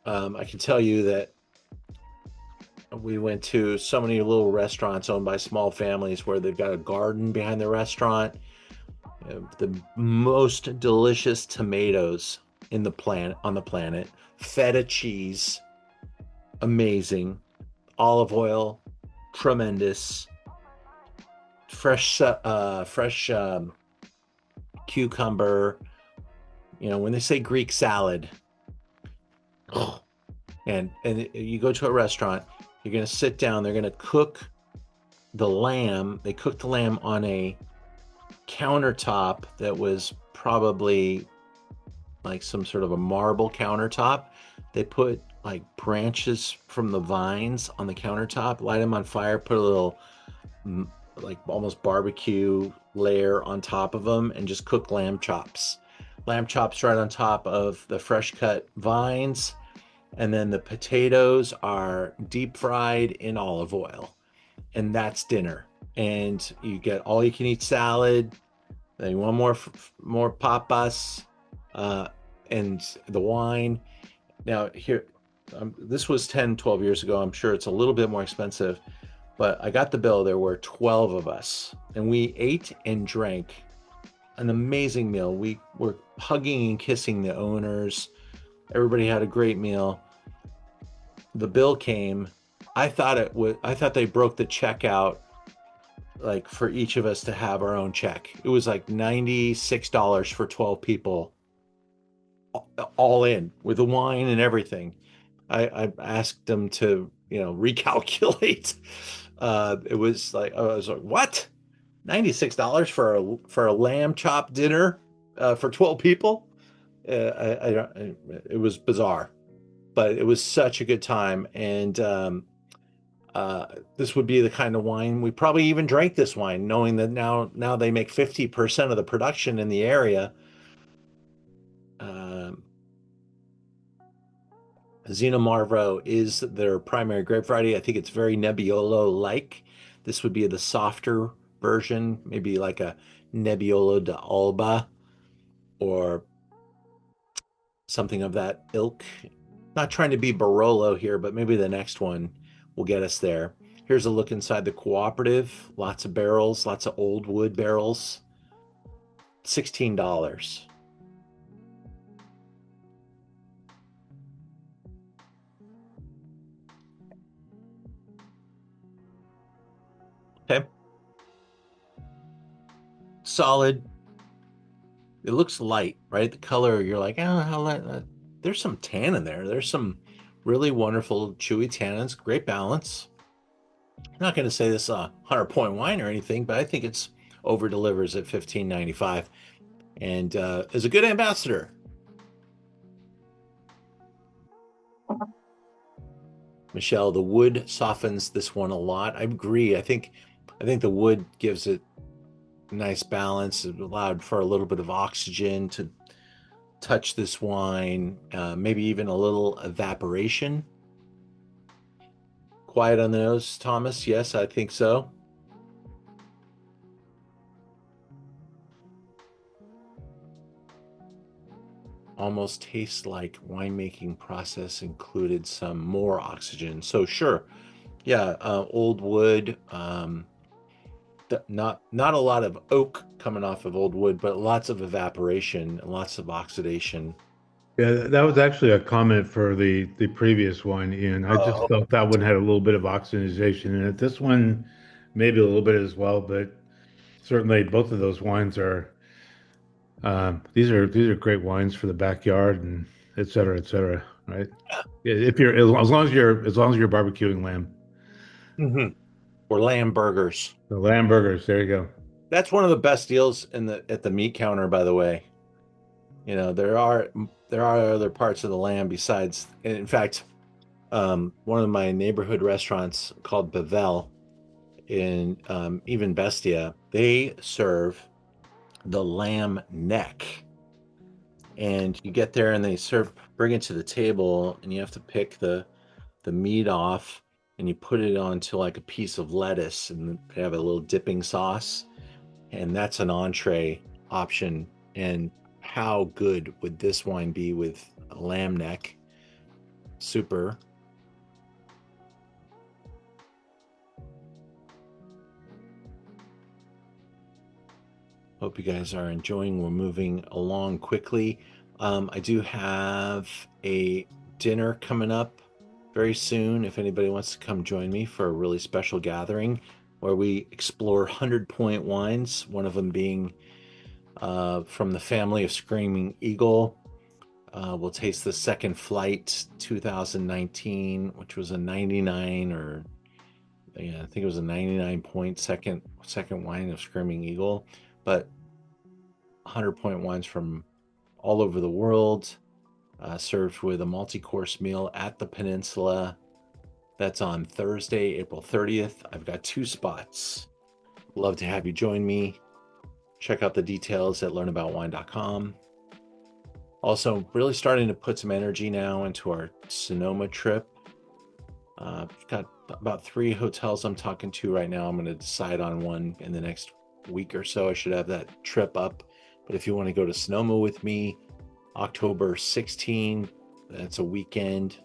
I can tell you that we went to so many little restaurants owned by small families where they've got a garden behind the restaurant. The most delicious tomatoes on the planet. Feta cheese, amazing. Olive oil, tremendous. Fresh cucumber. When they say Greek salad, and you go to a restaurant, you're going to sit down, they're going to cook the lamb. They cooked the lamb on a countertop that was probably like some sort of a marble countertop. They put like branches from the vines on the countertop, light them on fire, put a little like almost barbecue layer on top of them, and just cook lamb chops. Lamb chops right on top of the fresh cut vines. And then the potatoes are deep fried in olive oil. And that's dinner. And you get all you can eat salad. Then you want more papas, and the wine. Now here, this was 10, 12 years ago. I'm sure it's a little bit more expensive, but I got the bill. There were 12 of us, and we ate and drank an amazing meal. We were hugging and kissing the owners. Everybody had a great meal. The bill came. I thought they broke the check out, like for each of us to have our own check. It was like $96 for 12 people, all in with the wine and everything. I asked them to, recalculate. It was like, I was like, what? $96 for a lamb chop dinner for 12 people? It was bizarre, but it was such a good time. And this would be the kind of wine we probably even drank this wine, knowing that now they make 50% of the production in the area. Xinomavro is their primary grape variety. I think it's very Nebbiolo-like. This would be the softer version, maybe like a Nebbiolo d'Alba or something of that ilk. Not trying to be Barolo here, but maybe the next one will get us there. Here's a look inside the cooperative. Lots of barrels, lots of old wood barrels. $16. Okay. Solid. It looks light, right? The color, you're like, oh, how light. There's some tan in there. There's some really wonderful chewy tannins. Great balance. I'm not going to say this is a 100-point wine or anything, but I think it's over delivers at $15.95 and is a good ambassador. Michelle, the wood softens this one a lot. I agree. I think the wood gives it a nice balance. It allowed for a little bit of oxygen to touch this wine, maybe even a little evaporation. Quiet on the nose, Thomas. Yes, I think so. Almost tastes like winemaking process included some more oxygen. So sure, yeah, old wood. Not a lot of oak coming off of old wood, but lots of evaporation and lots of oxidation. Yeah, that was actually a comment for the previous one, Ian. I just Oh. felt that one had a little bit of oxidization in it. This one, maybe a little bit as well, but certainly both of those wines are these are great wines for the backyard and et cetera, right? If you're as long as you're barbecuing lamb, Mm-hmm. Or lamb burgers. the lamb burgers. There you go. That's one of the best deals at the meat counter, by the way. You know, there are other parts of the lamb besides, and in fact, one of my neighborhood restaurants called Bevel in even Bestia, they serve the lamb neck. And you get there and they bring it to the table and you have to pick the meat off and you put it onto like a piece of lettuce and they have a little dipping sauce. And that's an entree option. And how good would this wine be with a lamb neck? Super. Hope you guys are enjoying. We're moving along quickly. I do have a dinner coming up very soon. If anybody wants to come join me for a really special gathering where we explore 100-point wines, one of them being from the family of Screaming Eagle. We'll taste the Second Flight 2019, which was a 99 or yeah, I think it was a 99-point second wine of Screaming Eagle, but 100-point wines from all over the world, served with a multi-course meal at the Peninsula. That's on Thursday, April 30th. I've got 2 spots. Love to have you join me. Check out the details at learnaboutwine.com. Also, really starting to put some energy now into our Sonoma trip. I've got about 3 hotels I'm talking to right now. I'm going to decide on one in the next week or so. I should have that trip up. But if you want to go to Sonoma with me, October 16, that's a weekend.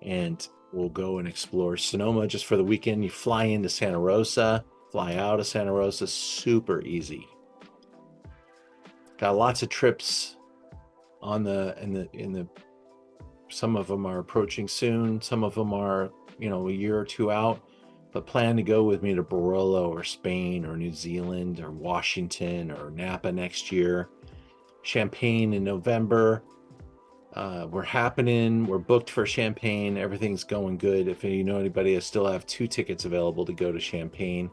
And we'll go and explore Sonoma just for the weekend. You fly into Santa Rosa, fly out of Santa Rosa, super easy. Got lots of trips on in the some of them are approaching soon, some of them are, you know, a year or 2 out, but plan to go with me to Barolo or Spain or New Zealand or Washington or Napa next year. Champagne in November. We're booked for Champagne. Everything's going good. If you know anybody, I still have 2 tickets available to go to Champagne.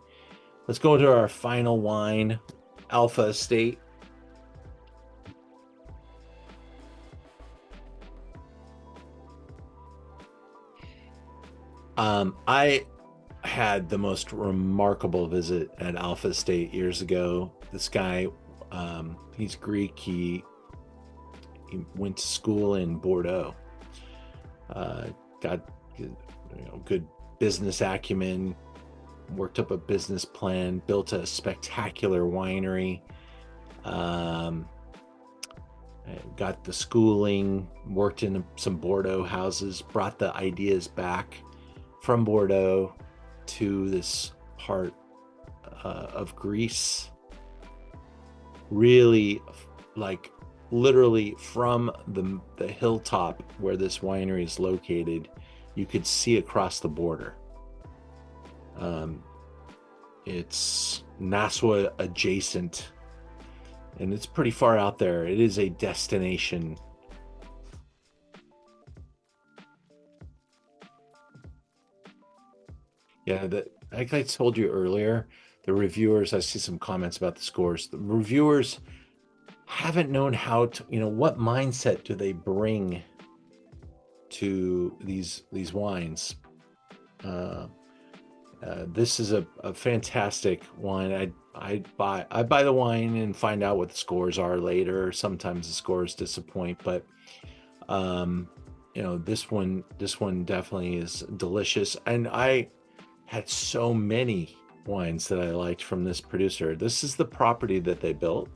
Let's go to our final wine, Alpha Estate. I had the most remarkable visit at Alpha Estate years ago. This guy, he's Greek. He went to school in Bordeaux. Got good business acumen. Worked up a business plan. Built a spectacular winery. Got the schooling. Worked in some Bordeaux houses. Brought the ideas back from Bordeaux to this part of Greece. Really, like literally from the hilltop where this winery is located, you could see across the border. It's Naoussa adjacent, and it's pretty far out there. It is a destination. Yeah, like I told you earlier, the reviewers, I see some comments about the scores. The reviewers haven't known how to, what mindset do they bring to these wines. This is a fantastic wine. I buy the wine and find out what the scores are later. Sometimes the scores disappoint, but this one definitely is delicious. And I had so many wines that I liked from this producer. This is the property that they built.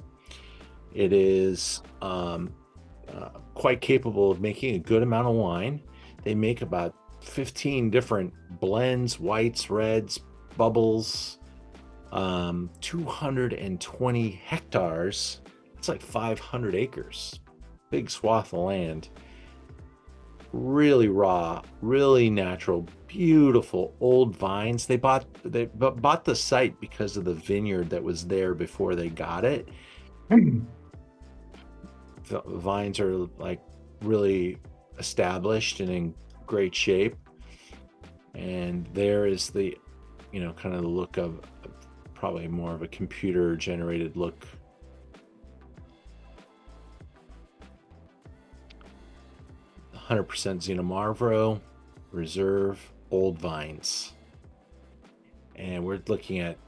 It is quite capable of making a good amount of wine. They make about 15 different blends, whites, reds, bubbles, 220 hectares. It's like 500 acres, big swath of land. Really raw, really natural, beautiful old vines. They bought the site because of the vineyard that was there before they got it. The vines are like really established and in great shape, and there is the kind of the look of probably more of a computer generated look. "100% Xinomavro reserve old vines," and we're looking at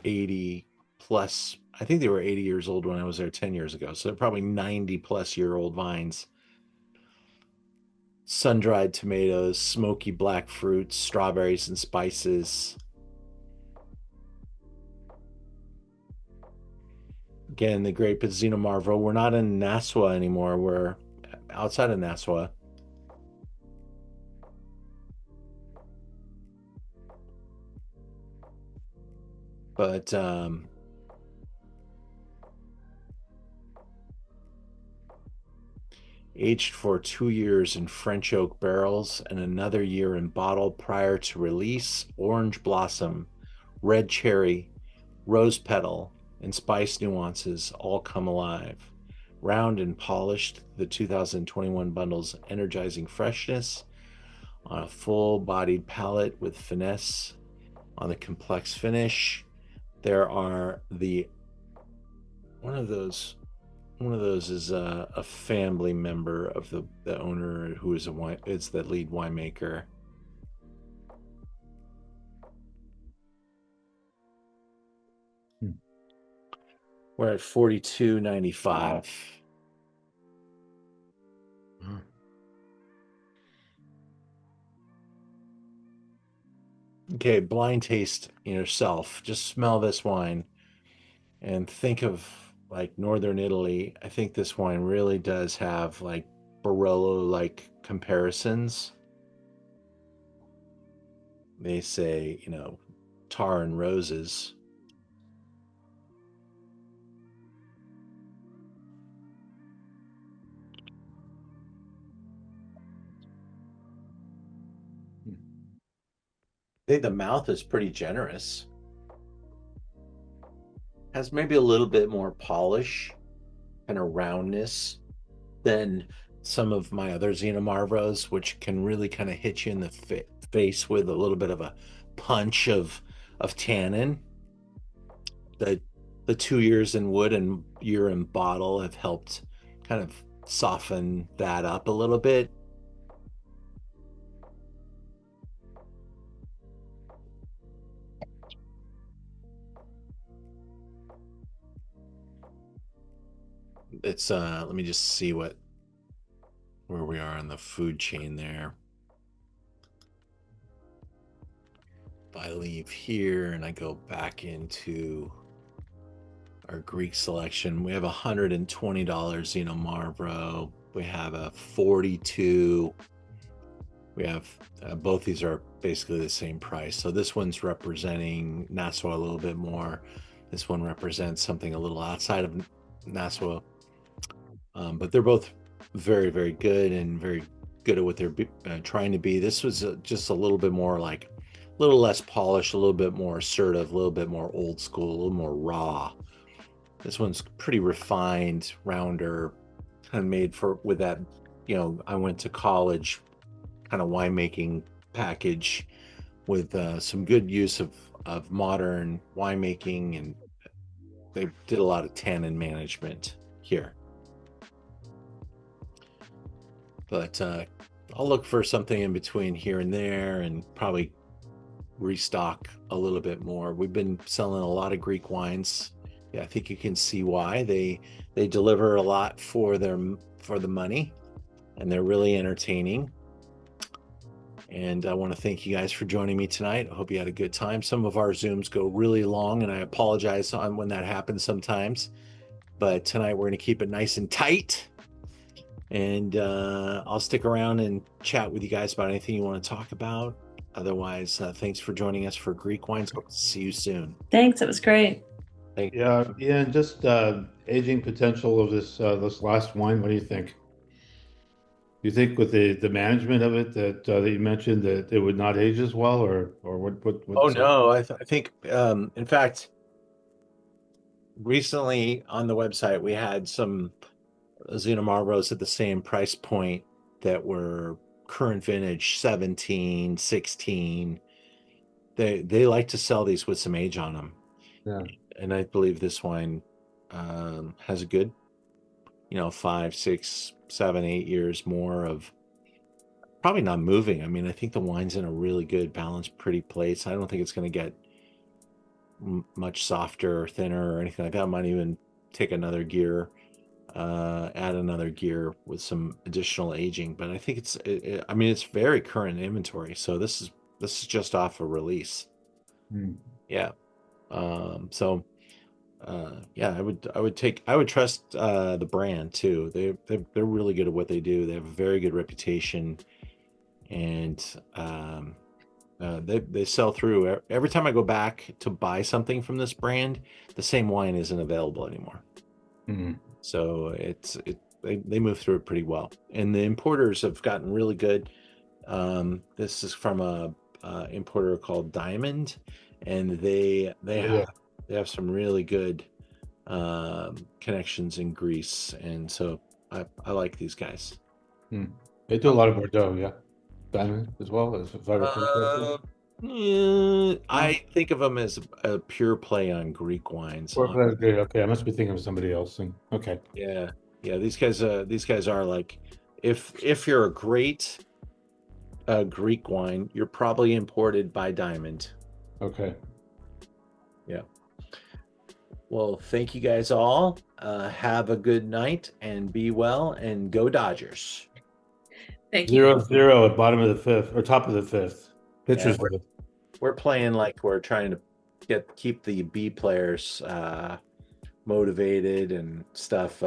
80 plus. I think they were 80 years old when I was there 10 years ago, so they're probably 90 plus year old vines. Sun-dried tomatoes, smoky black fruits, strawberries and spices. Again, the grape is Xinomavro. We're not in Naoussa anymore. We're outside of Naoussa. But aged for 2 years in French oak barrels and another year in bottle prior to release. Orange blossom, red cherry, rose petal, and spice nuances all come alive. Round and polished, the 2021 bundle's energizing freshness on a full-bodied palate with finesse on the complex finish. There are one of those is a family member of the owner who is it's the lead winemaker. We're at $42.95. Okay, blind taste yourself. Just smell this wine and think of like northern Italy. I think this wine really does have like Barolo-like comparisons. They say, tar and roses. I think the mouth is pretty generous. Has maybe a little bit more polish and a roundness than some of my other Xinomavros, which can really kind of hit you in the face with a little bit of a punch of tannin. The 2 years in wood and year in bottle have helped kind of soften that up a little bit. It's let me just see where we are on the food chain there. If I leave here and I go back into our Greek selection, we have $120 Xinomavro. We have a 42. We have both these are basically the same price. So this one's representing Naoussa a little bit more. This one represents something a little outside of Naoussa. But they're both very, very good and very good at what they're trying to be. This was just a little bit more like, a little less polished, a little bit more assertive, a little bit more old school, a little more raw. This one's pretty refined, rounder, kind of made with that, I went to college kind of winemaking package with some good use of modern winemaking, and they did a lot of tannin management here. But I'll look for something in between here and there, and probably restock a little bit more. We've been selling a lot of Greek wines. Yeah, I think you can see why. They deliver a lot for the money, and they're really entertaining. And I want to thank you guys for joining me tonight. I hope you had a good time. Some of our Zooms go really long, and I apologize on when that happens sometimes. But tonight we're going to keep it nice and tight. And I'll stick around and chat with you guys about anything you want to talk about. Otherwise, thanks for joining us for Greek Wines. Hope to see you soon. Thanks. It was great. Yeah, and just aging potential of this last wine. What do you think? Do you think with the management of it that you mentioned that it would not age as well, or what? Oh no, I think in fact, recently on the website we had some Xinomavros at the same price point that were current vintage, 17, 16. They like to sell these with some age on them. Yeah. And I believe this wine has a good, 5, 6, 7, 8 years more of probably not moving. I mean, I think the wine's in a really good, balanced, pretty place. I don't think it's going to get much softer or thinner or anything like that. I might even take another gear, add another gear with some additional aging. But I think it's very current inventory. So this is just off a release. Yeah. I would trust the brand too. They're really good at what they do. They have a very good reputation, and they sell through. Every time I go back to buy something from this brand, the same wine isn't available anymore. So they move through it pretty well, and the importers have gotten really good. This is from a importer called Diamond, and they have some really good connections in Greece, and so I like these guys. They do a lot of Bordeaux, yeah. Diamond as well as I think of them as a pure play on Greek wines. Okay, I must be thinking of somebody else. Okay. Yeah. These guys are like, if you're a great Greek wine, you're probably imported by Diamond. Okay. Yeah. Well, thank you guys all. Have a good night and be well, and go Dodgers. Thank you. 0-0 at bottom of the fifth or top of the fifth. Pitchers. Yeah, we're playing like we're trying to keep the B players motivated and stuff.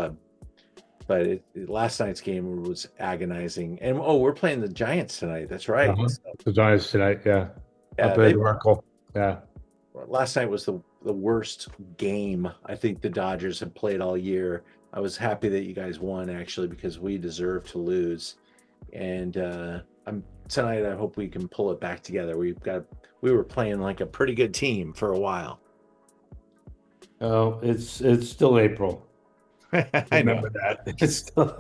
But last night's game was agonizing. And we're playing the Giants tonight. That's right. Uh-huh. The Giants tonight, yeah. Yeah. Last night was the worst game I think the Dodgers have played all year. I was happy that you guys won, actually, because we deserve to lose. And tonight I hope we can pull it back together. We were playing like a pretty good team for a while. Oh, it's still April. I know that. It's still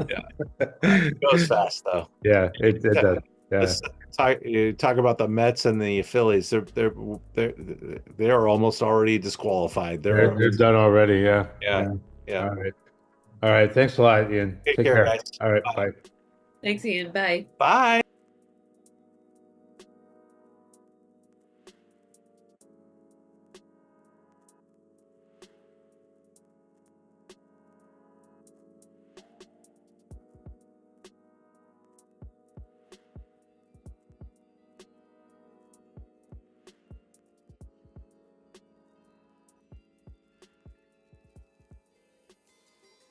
it goes fast though. Yeah, it does. Yeah. You talk about the Mets and the Phillies. They're almost already disqualified. They're done already. Yeah. Yeah. All right. Thanks a lot, Ian. Take care, guys. All right. Bye. Thanks, Ian. Bye. Bye.